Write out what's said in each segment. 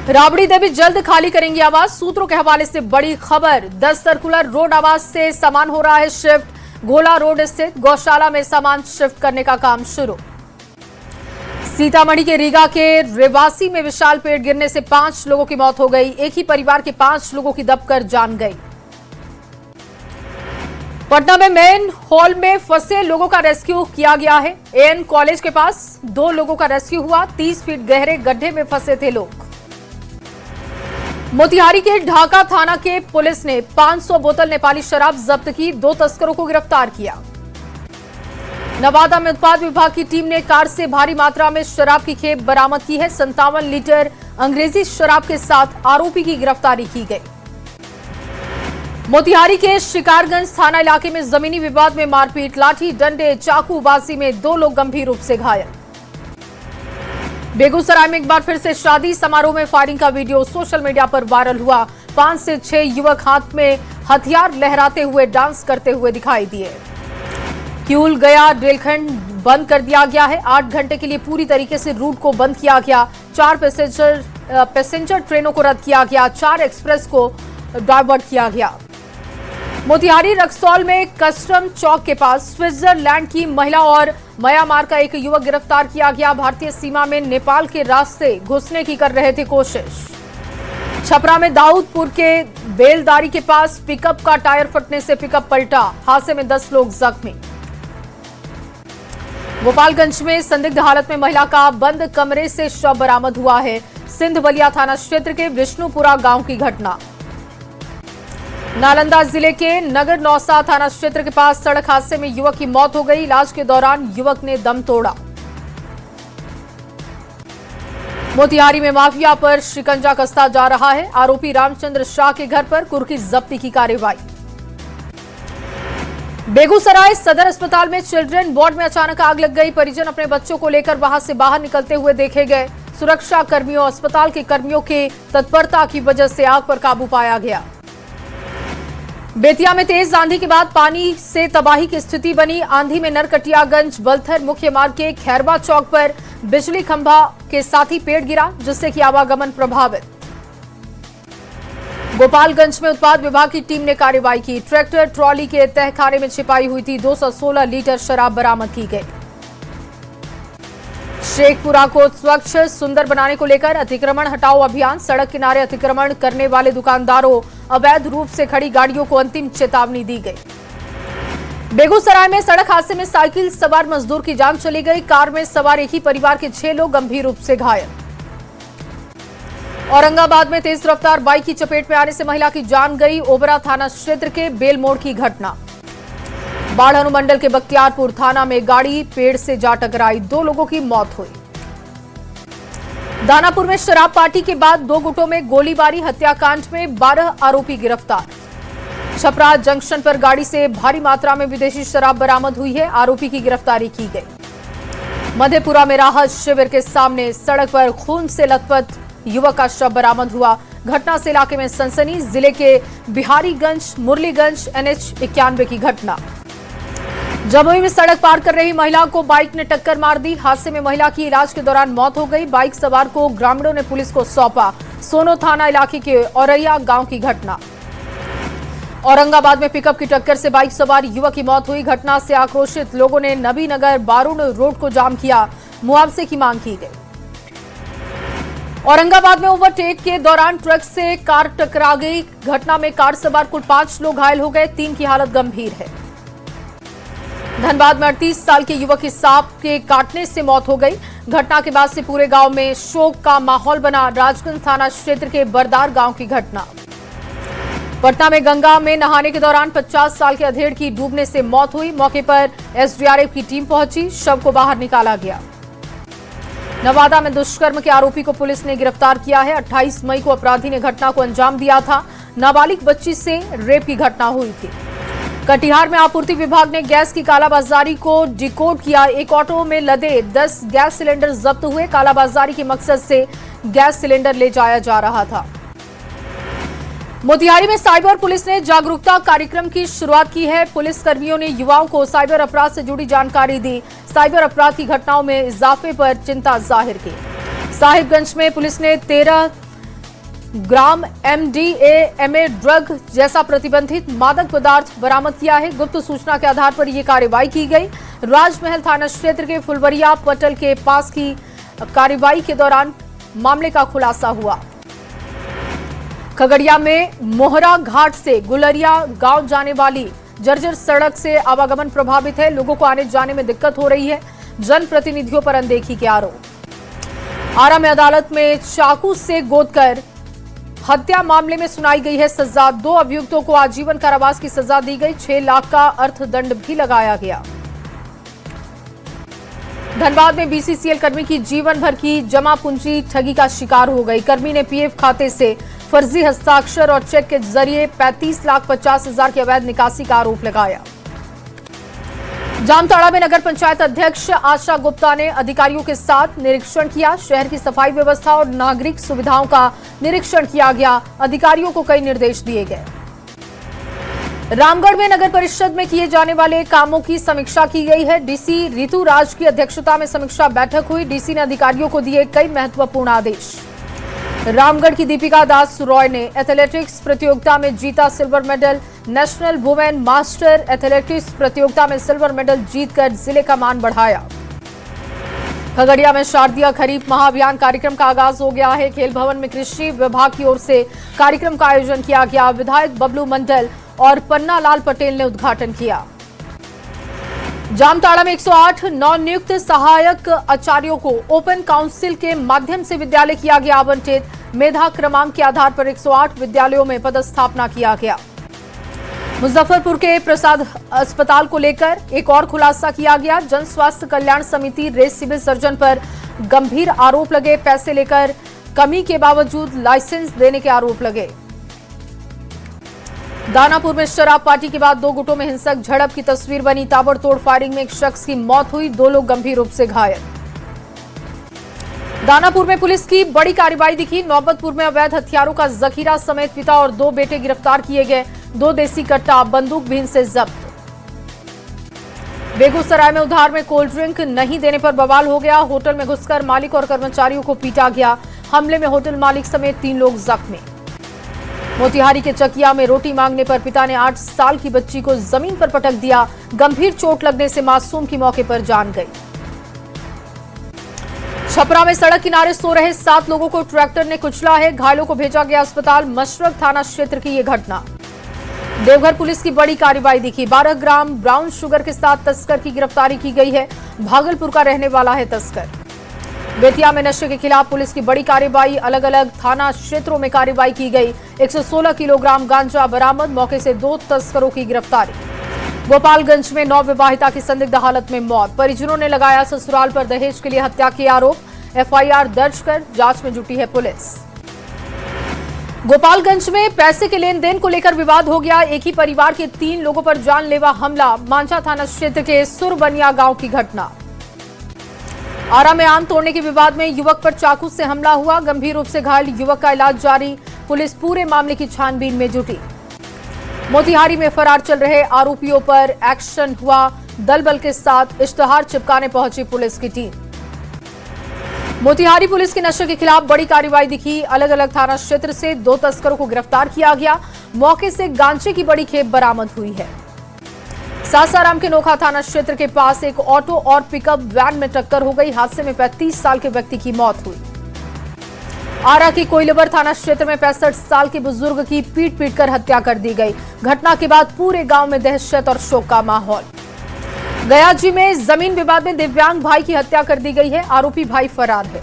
राबड़ी देवी जल्द खाली करेंगी आवास। सूत्रों के हवाले से बड़ी खबर। 10 सर्कुलर रोड आवास से सामान हो रहा है शिफ्ट। घोला रोड स्थित गौशाला में सामान शिफ्ट करने का काम शुरू। सीतामढ़ी के रीगा के रेवासी में विशाल पेड़ गिरने से 5 लोगों की मौत हो गई। एक ही परिवार के 5 लोगों की दबकर जान गई। पटना में मेन हॉल में फंसे लोगों का रेस्क्यू किया गया है। एएन कॉलेज के पास 2 लोगों का रेस्क्यू हुआ। 30 फीट गहरे गड्ढे में फंसे थे लोग। मोतिहारी के ढाका थाना के पुलिस ने 500 बोतल नेपाली शराब जब्त की। 2 तस्करों को गिरफ्तार किया। नवादा में उत्पाद विभाग की टीम ने कार से भारी मात्रा में शराब की खेप बरामद की है। 57 लीटर अंग्रेजी शराब के साथ आरोपी की गिरफ्तारी की गई। मोतिहारी के शिकारगंज थाना इलाके में जमीनी विवाद में मारपीट, लाठी डंडे चाकूबाजी में 2 लोग गंभीर रूप से घायल। बेगूसराय में एक बार फिर से शादी समारोह में फायरिंग का वीडियो सोशल मीडिया पर वायरल हुआ। 5 से 6 युवक हाथ में हथियार लहराते हुए डांस करते हुए दिखाई दिए। किऊल गया रेलखंड बंद कर दिया गया है। 8 घंटे के लिए पूरी तरीके से रूट को बंद किया गया। 4 पैसेंजर ट्रेनों को रद्द किया गया। 4 एक्सप्रेस को डायवर्ट किया गया। मोतिहारी रक्सौल में कस्टम चौक के पास स्विट्जरलैंड की महिला और म्यांमार का एक युवक गिरफ्तार किया गया। भारतीय सीमा में नेपाल के रास्ते घुसने की कर रहे थे कोशिश। छपरा में दाऊदपुर के बेलदारी के पास पिकअप का टायर फटने से पिकअप पलटा। हादसे में 10 लोग जख्मी। गोपालगंज में संदिग्ध हालत में महिला का बंद कमरे से शव बरामद हुआ है। सिंध बलिया थाना क्षेत्र के विष्णुपुरा गांव की घटना। नालंदा जिले के नगर नौसा थाना क्षेत्र के पास सड़क हादसे में युवक की मौत हो गई। इलाज के दौरान युवक ने दम तोड़ा। मोतिहारी में माफिया पर शिकंजा कसता जा रहा है। आरोपी रामचंद्र शाह के घर पर कुर्की जब्ती की कार्रवाई। बेगूसराय सदर अस्पताल में चिल्ड्रन वार्ड में अचानक आग लग गई। परिजन अपने बच्चों को लेकर वहां से बाहर निकलते हुए देखे गए। सुरक्षा कर्मियों अस्पताल के कर्मियों के तत्परता की वजह से आग पर काबू पाया गया। बेतिया में तेज आंधी के बाद पानी से तबाही की स्थिति बनी। आंधी में नरकटियागंज बलथर मुख्य मार्ग के खैरबा चौक पर बिजली खंभा के साथ ही पेड़ गिरा, जिससे कि आवागमन प्रभावित। गोपालगंज में उत्पाद विभाग की टीम ने कार्रवाई की। ट्रैक्टर ट्रॉली के तहखाने में छिपाई हुई थी 216 लीटर शराब बरामद की गई। शेखपुरा को स्वच्छ सुंदर बनाने को लेकर अतिक्रमण हटाओ अभियान। सड़क किनारे अतिक्रमण करने वाले दुकानदारों, अवैध रूप से खड़ी गाड़ियों को अंतिम चेतावनी दी गई। बेगूसराय में सड़क हादसे में साइकिल सवार मजदूर की जान चली गई। कार में सवार एक ही परिवार के 6 लोग गंभीर रूप से घायल। औरंगाबाद में तेज रफ्तार बाइक की चपेट में आने से महिला की जान गई। ओबरा थाना क्षेत्र के बेल मोड़ की घटना। बाढ़ अनुमंडल के बख्तियारपुर थाना में गाड़ी पेड़ से जा टकराई, 2 लोगों की मौत हुई। दानापुर में शराब पार्टी के बाद 2 गुटों में गोलीबारी, हत्याकांड में 12 आरोपी गिरफ्तार। छपरा जंक्शन पर गाड़ी से भारी मात्रा में विदेशी शराब बरामद हुई है। आरोपी की गिरफ्तारी की गई। मधेपुरा में राहत शिविर के सामने सड़क पर खून से लथपथ युवक का शव बरामद हुआ। घटना से इलाके में सनसनी। जिले के बिहारीगंज मुरलीगंज NH 91 की घटना। जमुई में सड़क पार कर रही महिला को बाइक ने टक्कर मार दी। हादसे में महिला की इलाज के दौरान मौत हो गई। बाइक सवार को ग्रामीणों ने पुलिस को सौंपा। सोनो थाना इलाके के औरैया गांव की घटना। औरंगाबाद में पिकअप की टक्कर से बाइक सवार युवक की मौत हुई। घटना से आक्रोशित लोगों ने नबीनगर बारूण रोड को जाम किया। मुआवजे की मांग की गई। औरंगाबाद में ओवरटेक के दौरान ट्रक से कार टकरा गई। घटना में कार सवार कुल 5 लोग घायल हो गए। 3 की हालत गंभीर है। धनबाद में 38 साल के युवक की सांप के काटने से मौत हो गई। घटना के बाद से पूरे गांव में शोक का माहौल बना। राजगंज थाना क्षेत्र के बरदार गांव की घटना। पटना में गंगा में नहाने के दौरान 50 साल के अधेड़ की डूबने से मौत हुई। मौके पर SDRF की टीम पहुंची, शव को बाहर निकाला गया। नवादा में दुष्कर्म के आरोपी को पुलिस ने गिरफ्तार किया है। 28 मई को अपराधी ने घटना को अंजाम दिया था। नाबालिग बच्ची से रेप की घटना हुई थी। कटिहार में आपूर्ति विभाग ने गैस की कालाबाजारी को डिकोड किया। एक ऑटो में लदे 10 गैस सिलेंडर जब्त हुए। कालाबाजारी के मकसद से गैस सिलेंडर ले जाया जा रहा था। मोतिहारी में साइबर पुलिस ने जागरूकता कार्यक्रम की शुरुआत की है। पुलिस कर्मियों ने युवाओं को साइबर अपराध से जुड़ी जानकारी दी। साइबर अपराध की घटनाओं में इजाफे पर चिंता जाहिर की। साहिबगंज में पुलिस ने 13 ग्राम MDMA ड्रग जैसा प्रतिबंधित मादक पदार्थ बरामद किया है। गुप्त सूचना के आधार पर यह कार्रवाई की गई। राजमहल थाना क्षेत्र के फुलवरिया पटल के पास की कार्रवाई के दौरान मामले का खुलासा हुआ। खगड़िया में मोहरा घाट से गुलरिया गांव जाने वाली जर्जर सड़क से आवागमन प्रभावित है। लोगों को आने जाने में दिक्कत हो रही है। जनप्रतिनिधियों पर अनदेखी के आरोप। आरा में अदालत में चाकू से गोदकर हत्या मामले में सुनाई गई है सजा। 2 अभियुक्तों को आजीवन कारावास की सजा दी गई। 6 लाख का अर्थदंड भी लगाया गया। धनबाद में BCCL कर्मी की जीवन भर की जमा पूंजी ठगी का शिकार हो गई। कर्मी ने PF खाते से फर्जी हस्ताक्षर और चेक के जरिए 35,50,000 की अवैध निकासी का आरोप लगाया। जामताड़ा में नगर पंचायत अध्यक्ष आशा गुप्ता ने अधिकारियों के साथ निरीक्षण किया। शहर की सफाई व्यवस्था और नागरिक सुविधाओं का निरीक्षण किया गया। अधिकारियों को कई निर्देश दिए गए। रामगढ़ में नगर परिषद में किए जाने वाले कामों की समीक्षा की गई है। DC रितु राज की अध्यक्षता में समीक्षा बैठक हुई। DC ने अधिकारियों को दिए कई महत्वपूर्ण आदेश। रामगढ़ की दीपिका दास रॉय ने एथलेटिक्स प्रतियोगिता में जीता silver medal. National women master athletics प्रतियोगिता में सिल्वर मेडल जीतकर जिले का मान बढ़ाया। खगड़िया में शारदीय खरीफ महाअभियान कार्यक्रम का आगाज हो गया है। खेल भवन में कृषि विभाग की ओर से कार्यक्रम का आयोजन किया गया। विधायक बबलू मंडल और पन्ना लाल पटेल ने उद्घाटन किया। जामताड़ा में 108 नवनियुक्त सहायक आचार्यों को ओपन काउंसिल के माध्यम से विद्यालय किया गया आवंटित। मेधा क्रमांक के आधार पर 108 विद्यालयों में पदस्थापना किया गया। मुजफ्फरपुर के प्रसाद अस्पताल को लेकर एक और खुलासा किया गया। जन स्वास्थ्य कल्याण समिति रेस सिविल सर्जन पर गंभीर आरोप लगे। पैसे लेकर कमी के बावजूद लाइसेंस देने के आरोप लगे। दानापुर में शराब पार्टी के बाद 2 गुटों में हिंसक झड़प की तस्वीर बनी। ताबड़तोड़ फायरिंग में एक शख्स की मौत हुई। 2 लोग गंभीर रूप से घायल। दानापुर में पुलिस की बड़ी कार्रवाई दिखी। नौबतपुर में अवैध हथियारों का जखीरा समेत पिता और 2 बेटे गिरफ्तार किए गए। 2 देसी कट्टा बंदूक भी इनसे जब्त। बेगूसराय में उधार में कोल्ड ड्रिंक नहीं देने पर बवाल हो गया। होटल में घुसकर मालिक और कर्मचारियों को पीटा गया। हमले में होटल मालिक समेत 3 लोग जख्मी। मोतिहारी के चकिया में रोटी मांगने पर पिता ने 8 साल की बच्ची को जमीन पर पटक दिया। गंभीर चोट लगने से मासूम की मौके पर जान गई। छपरा में सड़क किनारे सो रहे 7 लोगों को ट्रैक्टर ने कुचला है। घायलों को भेजा गया अस्पताल। मशरक थाना क्षेत्र की यह घटना। देवघर पुलिस की बड़ी कार्रवाई दिखी। 12 ग्राम ब्राउन शुगर के साथ तस्कर की गिरफ्तारी की गई है। भागलपुर का रहने वाला है तस्कर। बेतिया में नशे के खिलाफ पुलिस की बड़ी कार्रवाई। अलग अलग थाना क्षेत्रों में कार्रवाई की गई। 116 किलोग्राम गांजा बरामद। मौके से 2 तस्करों की गिरफ्तारी। गोपालगंज में नवविवाहिता की संदिग्ध हालत में मौत। परिजनों ने लगाया ससुराल पर दहेज के लिए हत्या के आरोप। FIR दर्ज कर जांच में जुटी है पुलिस। गोपालगंज में पैसे के लेन देन को लेकर विवाद हो गया। एक ही परिवार के 3 लोगों पर जानलेवा हमला। मांझा थाना क्षेत्र के सुरबनिया गांव की घटना। आरा में आम तोड़ने के विवाद में युवक पर चाकू से हमला हुआ। गंभीर रूप से घायल युवक का इलाज जारी। पुलिस पूरे मामले की छानबीन में जुटी। मोतिहारी में फरार चल रहे आरोपियों पर एक्शन हुआ। दल बल के साथ इश्तेहार चिपकाने पहुंची पुलिस की टीम। मोतिहारी पुलिस की नशे के खिलाफ बड़ी कार्रवाई दिखी। अलग अलग थाना क्षेत्र से 2 तस्करों को गिरफ्तार किया गया। मौके से गांजे की बड़ी खेप बरामद हुई है। सासाराम के नोखा थाना क्षेत्र के पास एक ऑटो और पिकअप वैन में टक्कर हो गई। हादसे में 35 साल के व्यक्ति की मौत हुई। आरा की कोइलवर थाना क्षेत्र में 65 साल के बुजुर्ग की पीट कर हत्या कर दी गई। घटना के बाद पूरे गांव में दहशत और शोक का माहौल। गयाजी में जमीन विवाद में दिव्यांग भाई की हत्या कर दी गई है। आरोपी भाई फरार है।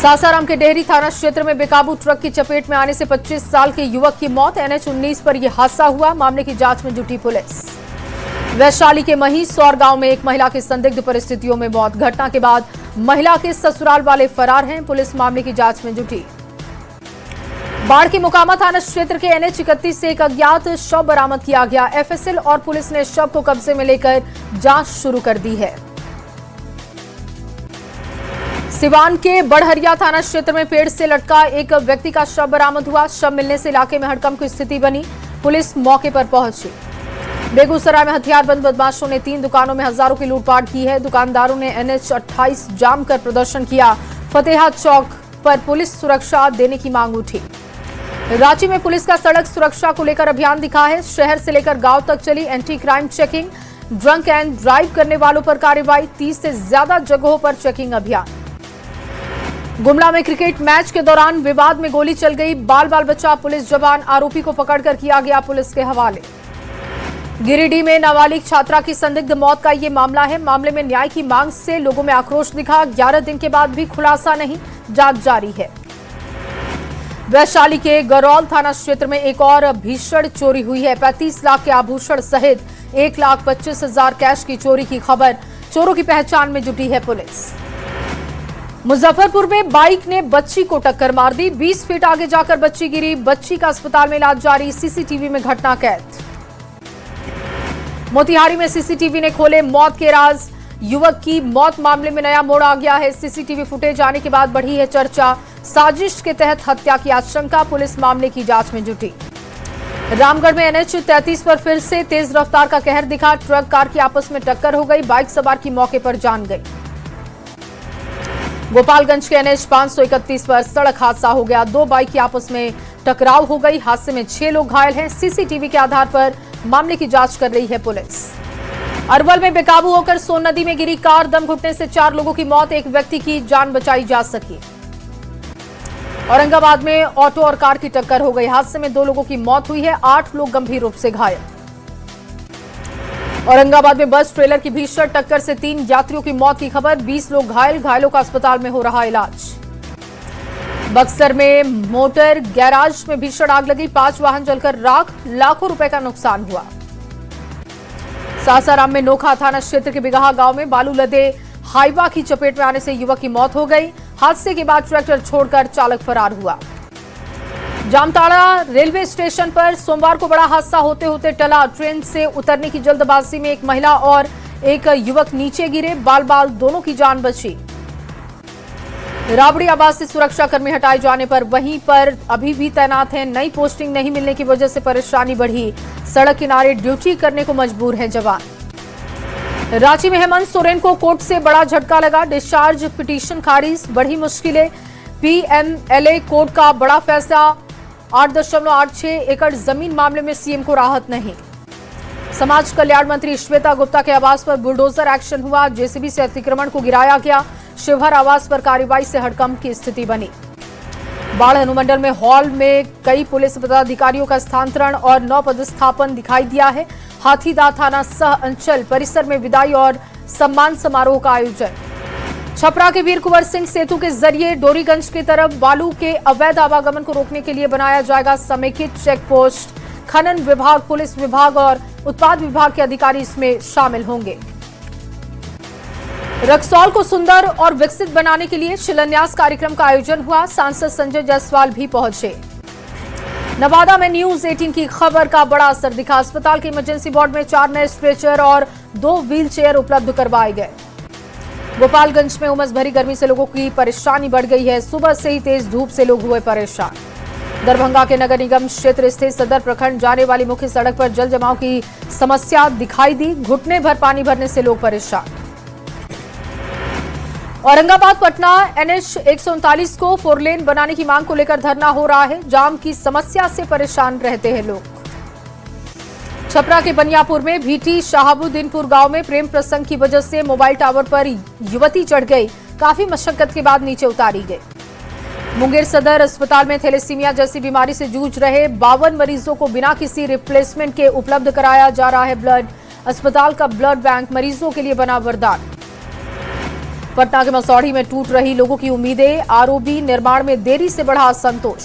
सासाराम के डेहरी थाना क्षेत्र में बेकाबू ट्रक की चपेट में आने से 25 साल के युवक की मौत। NH-19 पर यह हादसा हुआ। मामले की जांच में जुटी पुलिस। वैशाली के महीसौर गांव में एक महिला की संदिग्ध परिस्थितियों में मौत। घटना के बाद महिला के ससुराल वाले फरार हैं। पुलिस मामले की जांच में जुटी। बाढ़ के मोकामा थाना क्षेत्र के NH-31 से एक अज्ञात शव बरामद किया गया। FSL और पुलिस ने शव को कब्जे में लेकर जांच शुरू कर दी है। सिवान के बड़हरिया थाना क्षेत्र में पेड़ से लटका एक व्यक्ति का शव बरामद हुआ। शव मिलने से इलाके में हड़कंप की स्थिति बनी। पुलिस मौके पर पहुंची। बेगूसराय में हथियारबंद बदमाशों ने 3 दुकानों में हजारों की लूटपाट की है। दुकानदारों ने NH-28 जाम कर प्रदर्शन किया। फतेहा चौक पर पुलिस सुरक्षा देने की मांग उठी। रांची में पुलिस का सड़क सुरक्षा को लेकर अभियान दिखा है। शहर से लेकर गांव तक चली anti crime checking, drunk and drive करने वालों पर कार्रवाई, 30 से ज्यादा जगहों पर चेकिंग अभियान। गुमला में क्रिकेट मैच के दौरान विवाद में गोली चल गई, बाल बच्चा पुलिस जवान आरोपी को पकड़कर किया गया पुलिस के हवाले। गिरिडीह में नाबालिग छात्रा की संदिग्ध मौत का ये मामला है। मामले में न्याय की मांग से लोगों में आक्रोश दिखा। 11 दिन के बाद भी खुलासा नहीं, जांच जारी है। वैशाली के गरौल थाना क्षेत्र में एक और भीषण चोरी हुई है। 35 लाख के आभूषण सहित 1,25,000 कैश की चोरी की खबर। चोरों की पहचान में जुटी है पुलिस। मुजफ्फरपुर में बाइक ने बच्ची को टक्कर मार दी, 20 फीट आगे जाकर बच्ची गिरी। बच्ची का अस्पताल में इलाज जारी, सीसीटीवी में घटना कैद। मोतिहारी में सीसीटीवी ने खोले मौत के राज। युवक की मौत मामले में नया मोड़ आ गया है। सीसीटीवी फुटेज आने के बाद बढ़ी है चर्चा। साजिश के तहत हत्या की आशंका, पुलिस मामले की जांच में जुटी। रामगढ़ में NH 33 पर फिर से तेज रफ्तार का कहर दिखा। ट्रक कार की आपस में टक्कर हो गई, बाइक सवार की मौके पर जान गई। गोपालगंज के NH 531 पर सड़क हादसा हो गया, 2 बाइक की आपस में टकराव हो गई। हादसे में 6 लोग घायल हैं। सीसीटीवी के आधार पर मामले की जांच कर रही है पुलिस। अरवल में बेकाबू होकर सोन नदी में गिरी कार, दम घुटने से 4 लोगों की मौत, एक व्यक्ति की जान बचाई जा सकी। औरंगाबाद में ऑटो और कार की टक्कर हो गई, हादसे में 2 लोगों की मौत हुई है, 8 लोग गंभीर रूप से घायल। औरंगाबाद में बस ट्रेलर की भीषण टक्कर से 3 यात्रियों की मौत की खबर, 20 लोग घायल, घायलों का अस्पताल में हो रहा इलाज। बक्सर में मोटर गैराज में भीषण आग लगी, 5 वाहन जलकर राख, लाखों रुपए का नुकसान हुआ। सासाराम में नोखा थाना क्षेत्र के बिगहा गांव में बालू लदे हाइवा की चपेट में आने से युवक की मौत हो गई। हादसे के बाद ट्रैक्टर छोड़कर चालक फरार हुआ। जामताड़ा रेलवे स्टेशन पर सोमवार को बड़ा हादसा होते होते टला। ट्रेन से उतरने की जल्दबाजी में एक महिला और एक युवक नीचे गिरे, बाल दोनों की जान बची। राबड़ी आवास से सुरक्षाकर्मी हटाए जाने पर वहीं पर अभी भी तैनात हैं। नई पोस्टिंग नहीं मिलने की वजह से परेशानी बढ़ी, सड़क किनारे ड्यूटी करने को मजबूर हैं जवान। रांची में हेमंत सोरेन को कोर्ट से बड़ा झटका लगा, डिस्चार्ज पिटीशन खारिज, बढ़ी मुश्किलें। PMLA कोर्ट का बड़ा फैसला, 8.86 एकड़ जमीन मामले में सीएम को राहत नहीं। समाज कल्याण मंत्री श्वेता गुप्ता के आवास पर बुलडोजर एक्शन हुआ, जेसीबी से अतिक्रमण को गिराया गया। शिवहर आवास पर कार्रवाई से हड़कंप की स्थिति बनी। बाढ़ अनुमंडल में हॉल में कई पुलिस पदाधिकारियों का स्थानांतरण और नौ पदस्थापन दिखाई दिया है। हाथीदह थाना सह अंचल परिसर में विदाई और सम्मान समारोह का आयोजन। छपरा के वीर कुंवर सिंह सेतु के जरिए डोरीगंज की तरफ बालू के अवैध आवागमन को रोकने के लिए बनाया जाएगा समेकित चेक पोस्ट। खनन विभाग, पुलिस विभाग और उत्पाद विभाग के अधिकारी इसमें शामिल होंगे। रक्सौल को सुंदर और विकसित बनाने के लिए शिलान्यास कार्यक्रम का आयोजन हुआ। सांसद संजय जायसवाल भी पहुंचे। नवादा में न्यूज 18 की खबर का बड़ा असर दिखा। अस्पताल के इमरजेंसी वार्ड में 4 नए स्ट्रेचर और 2 व्हील चेयर उपलब्ध करवाए गए। गोपालगंज में उमस भरी गर्मी से लोगों की परेशानी बढ़ गई है। सुबह से ही तेज धूप से लोग हुए परेशान। दरभंगा के नगर निगम क्षेत्र स्थित सदर प्रखंड जाने वाली मुख्य सड़क पर जल जमाव की समस्या दिखाई दी, घुटने भर पानी भरने से लोग परेशान। औरंगाबाद पटना NH 139 को 4 लेन बनाने की मांग को लेकर धरना हो रहा है। जाम की समस्या से परेशान रहते हैं लोग। छपरा के बनियापुर में भीटी शाहबुद्दीनपुर गांव में प्रेम प्रसंग की वजह से मोबाइल टावर पर युवती चढ़ गई, काफी मशक्कत के बाद नीचे उतारी गई। मुंगेर सदर अस्पताल में थैलेसीमिया जैसी बीमारी से जूझ रहे 52 मरीजों को बिना किसी रिप्लेसमेंट के उपलब्ध कराया जा रहा है ब्लड। अस्पताल का ब्लड बैंक मरीजों के लिए बना वरदान। पटना के मसौढ़ी में टूट रही लोगों की उम्मीदें, ROB निर्माण में देरी से बढ़ा असंतोष।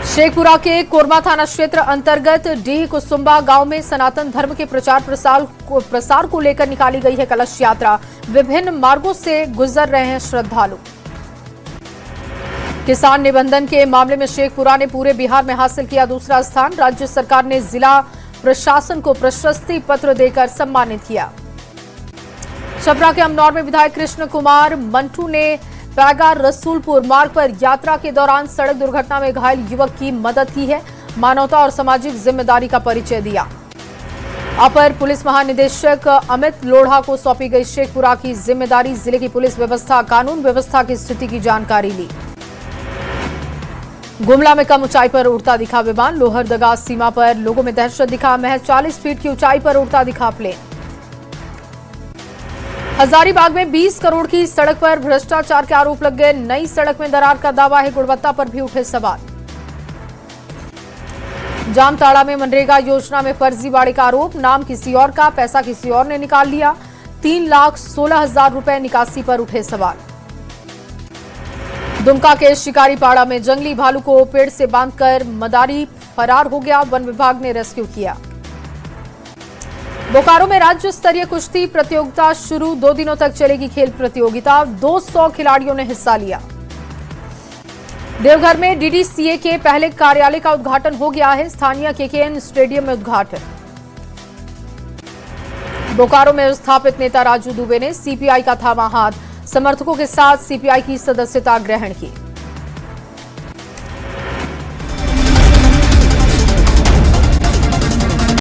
शेखपुरा के कोरमा थाना क्षेत्र अंतर्गत डीह कुसुम्बा गांव में सनातन धर्म के प्रसार को लेकर निकाली गई है कलश यात्रा। विभिन्न मार्गों से गुजर रहे हैं श्रद्धालु। किसान निबंधन के मामले में शेखपुरा ने पूरे बिहार में हासिल किया दूसरा स्थान। राज्य सरकार ने जिला प्रशासन को प्रशस्ति पत्र देकर सम्मानित किया। छपरा के अमनौर में विधायक कृष्ण कुमार मंटू ने पैगा रसूलपुर मार्ग पर यात्रा के दौरान सड़क दुर्घटना में घायल युवक की मदद की है, मानवता और सामाजिक जिम्मेदारी का परिचय दिया। अपर पुलिस महानिदेशक अमित लोढ़ा को सौंपी गई शेखपुरा की जिम्मेदारी। जिले की पुलिस व्यवस्था, कानून व्यवस्था की स्थिति की जानकारी ली। गुमला में कम ऊंचाई पर उड़ता दिखा विमान। लोहरदगा सीमा पर लोगों में दहशत दिखा। महज 40 फीट की ऊंचाई पर उड़ता दिखा प्लेन। हजारीबाग में 20 करोड़ की सड़क पर भ्रष्टाचार के आरोप लग गए। नई सड़क में दरार का दावा है, गुणवत्ता पर भी उठे सवाल। जामताड़ा में मनरेगा योजना में फर्जीवाड़े का आरोप। नाम किसी और का, पैसा किसी और ने निकाल लिया। 3,16,000 रुपए निकासी पर उठे सवाल। दुमका के शिकारीपाड़ा में जंगली भालू को पेड़ से बांधकर मदारी फरार हो गया। वन विभाग ने रेस्क्यू किया। बोकारो में राज्य स्तरीय कुश्ती प्रतियोगिता शुरू। 2 दिनों तक चलेगी खेल प्रतियोगिता। 200 खिलाड़ियों ने हिस्सा लिया। देवघर में डीडीसीए के पहले कार्यालय का उद्घाटन हो गया है। स्थानीय केकेएन स्टेडियम में उद्घाटन। बोकारो में स्थापित नेता राजू दुबे ने सीपीआई का थामा हाथ। समर्थकों के साथ सीपीआई की सदस्यता ग्रहण की।